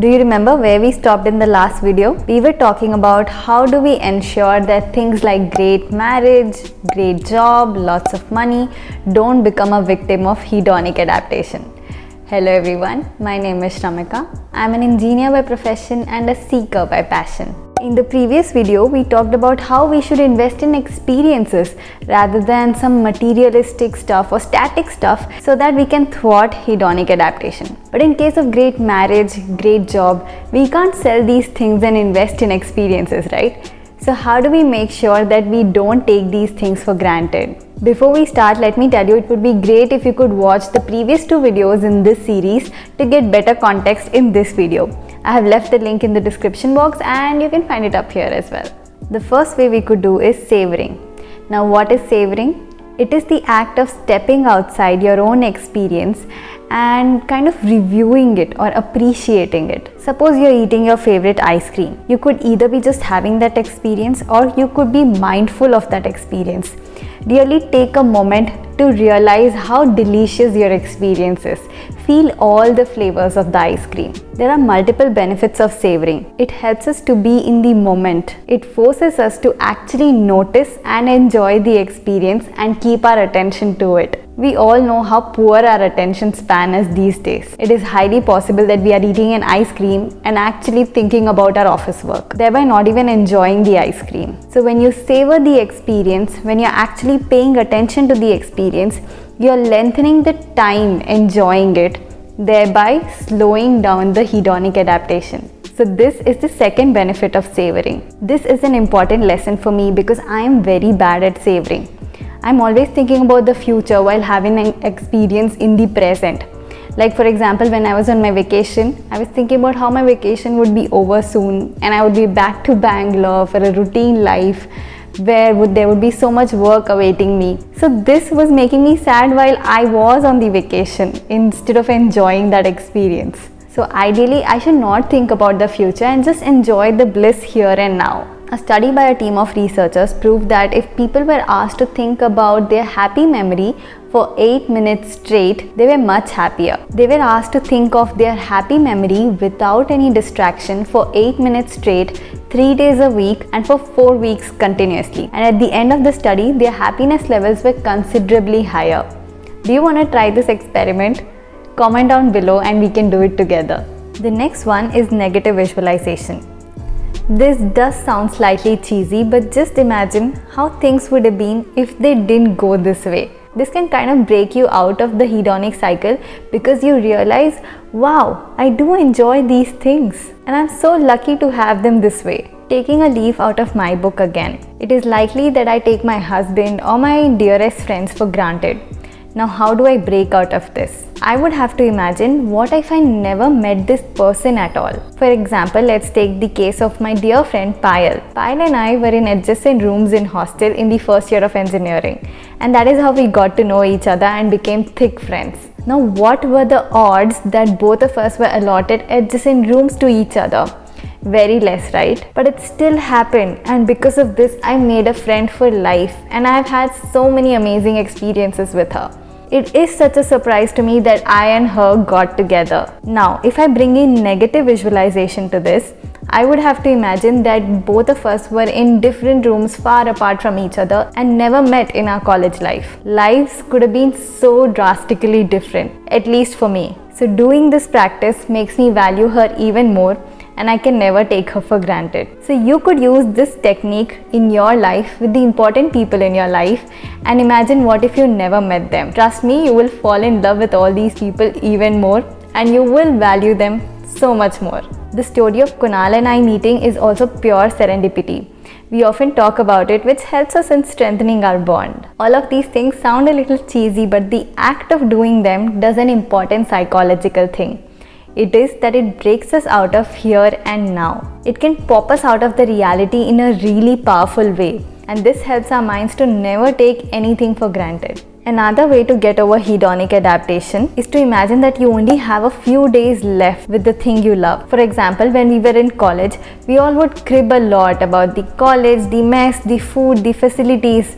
Do you remember where we stopped in the last video? We were talking about how do we ensure that things like great marriage, great job, lots of money don't become a victim of hedonic adaptation. Hello everyone, my name is Shramika. I am an engineer by profession and a seeker by passion. In the previous video, we talked about how we should invest in experiences rather than some materialistic stuff or static stuff so that we can thwart hedonic adaptation. But in case of great marriage, great job, we can't sell these things and invest in experiences, right? So how do we make sure that we don't take these things for granted? Before we start, let me tell you it would be great if you could watch the previous two videos in this series to get better context in this video. I have left the link in the description box and you can find it up here as well. The first way we could do is savoring. Now what is savoring? It is the act of stepping outside your own experience and kind of reviewing it or appreciating it. Suppose you're eating your favorite ice cream. You could either be just having that experience or you could be mindful of that experience. Really take a moment to realize how delicious your experience is. Feel all the flavors of the ice cream. There are multiple benefits of savoring. It helps us to be in the moment. It forces us to actually notice and enjoy the experience and keep our attention to it. We all know how poor our attention span is these days. It is highly possible that we are eating an ice cream and actually thinking about our office work, thereby not even enjoying the ice cream. So when you savor the experience, when you're actually paying attention to the experience, you're lengthening the time enjoying it, thereby slowing down the hedonic adaptation. So this is the second benefit of savoring. This is an important lesson for me because I am very bad at savoring. I'm always thinking about the future while having an experience in the present. Like for example, when I was on my vacation, I was thinking about how my vacation would be over soon and I would be back to Bangalore for a routine life where there would be so much work awaiting me. So this was making me sad while I was on the vacation instead of enjoying that experience. So ideally, I should not think about the future and just enjoy the bliss here and now. A study by a team of researchers proved that if people were asked to think about their happy memory for 8 minutes straight, they were much happier. They were asked to think of their happy memory without any distraction for 8 minutes straight, 3 days a week and for 4 weeks continuously. And at the end of the study, their happiness levels were considerably higher. Do you want to try this experiment? Comment down below and we can do it together. The next one is negative visualization. This does sound slightly cheesy, but just imagine how things would have been if they didn't go this way. This can kind of break you out of the hedonic cycle because you realize, wow, I do enjoy these things and I'm so lucky to have them this way. Taking a leaf out of my book again, it is likely that I take my husband or my dearest friends for granted. Now how do I break out of this? I would have to imagine what if I never met this person at all. For example, let's take the case of my dear friend Payal. Payal and I were in adjacent rooms in hostel in the first year of engineering. And that is how we got to know each other and became thick friends. Now what were the odds that both of us were allotted adjacent rooms to each other? Very less, right? But it still happened, and because of this I made a friend for life and I've had so many amazing experiences with her. It is such a surprise to me that I and her got together. Now, if I bring in negative visualization to this, I would have to imagine that both of us were in different rooms far apart from each other and never met in our college life. Lives could have been so drastically different, at least for me. So doing this practice makes me value her even more and I can never take her for granted. So you could use this technique in your life with the important people in your life and imagine what if you never met them. Trust me, you will fall in love with all these people even more and you will value them so much more. The story of Kunal and I meeting is also pure serendipity. We often talk about it, which helps us in strengthening our bond. All of these things sound a little cheesy, but the act of doing them does an important psychological thing. It is that it breaks us out of here and now. It can pop us out of the reality in a really powerful way, and this helps our minds to never take anything for granted. Another way to get over hedonic adaptation is to imagine that you only have a few days left with the thing you love. For example, when we were in college, we all would crib a lot about the college, the mess, the food, the facilities.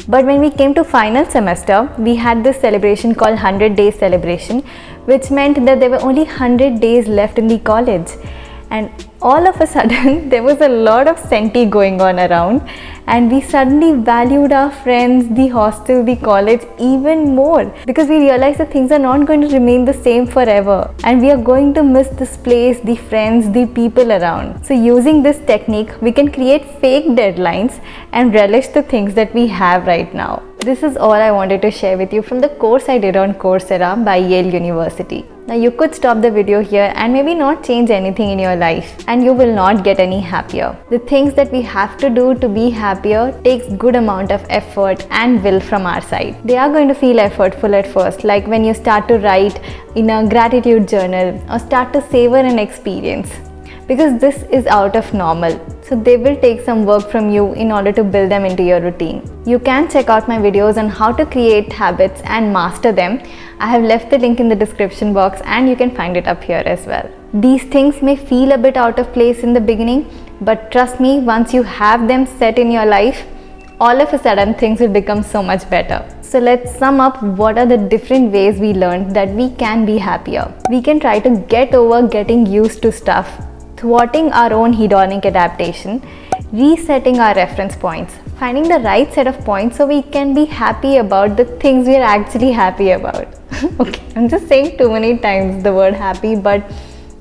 But when we came to final semester, we had this celebration called 100 Days Celebration, which meant that there were only 100 days left in the college. And all of a sudden, there was a lot of senti going on around, and we suddenly valued our friends, the hostel, the college even more, because we realized that things are not going to remain the same forever, and we are going to miss this place, the friends, the people around. So using this technique, we can create fake deadlines and relish the things that we have right now. This is all I wanted to share with you from the course I did on Coursera by Yale University. Now you could stop the video here and maybe not change anything in your life, and you will not get any happier. The things that we have to do to be happier takes good amount of effort and will from our side. They are going to feel effortful at first, like when you start to write in a gratitude journal or start to savor an experience, because this is out of normal. So they will take some work from you in order to build them into your routine. You can check out my videos on how to create habits and master them. I have left the link in the description box and you can find it up here as well. These things may feel a bit out of place in the beginning, but trust me, once you have them set in your life, all of a sudden things will become so much better. So let's sum up what are the different ways we learned that we can be happier. We can try to get over getting used to stuff, thwarting our own hedonic adaptation, resetting our reference points, finding the right set of points so we can be happy about the things we are actually happy about. Okay, I'm just saying too many times the word happy, but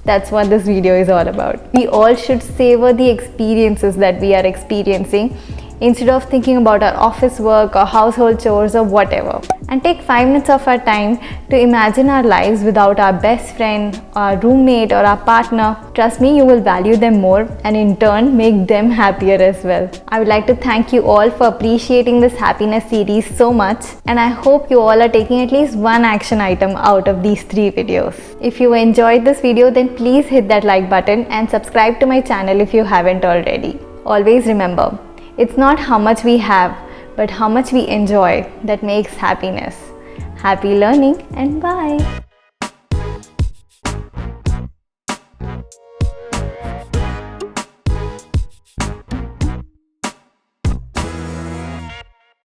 that's what this video is all about. We all should savor the experiences that we are experiencing instead of thinking about our office work or household chores or whatever. And take 5 minutes of our time to imagine our lives without our best friend, our roommate or our partner. Trust me, you will value them more and in turn make them happier as well. I would like to thank you all for appreciating this happiness series so much, and I hope you all are taking at least one action item out of these 3 videos. If you enjoyed this video, then please hit that like button and subscribe to my channel if you haven't already. Always remember, it's not how much we have, but how much we enjoy that makes happiness. Happy learning and bye.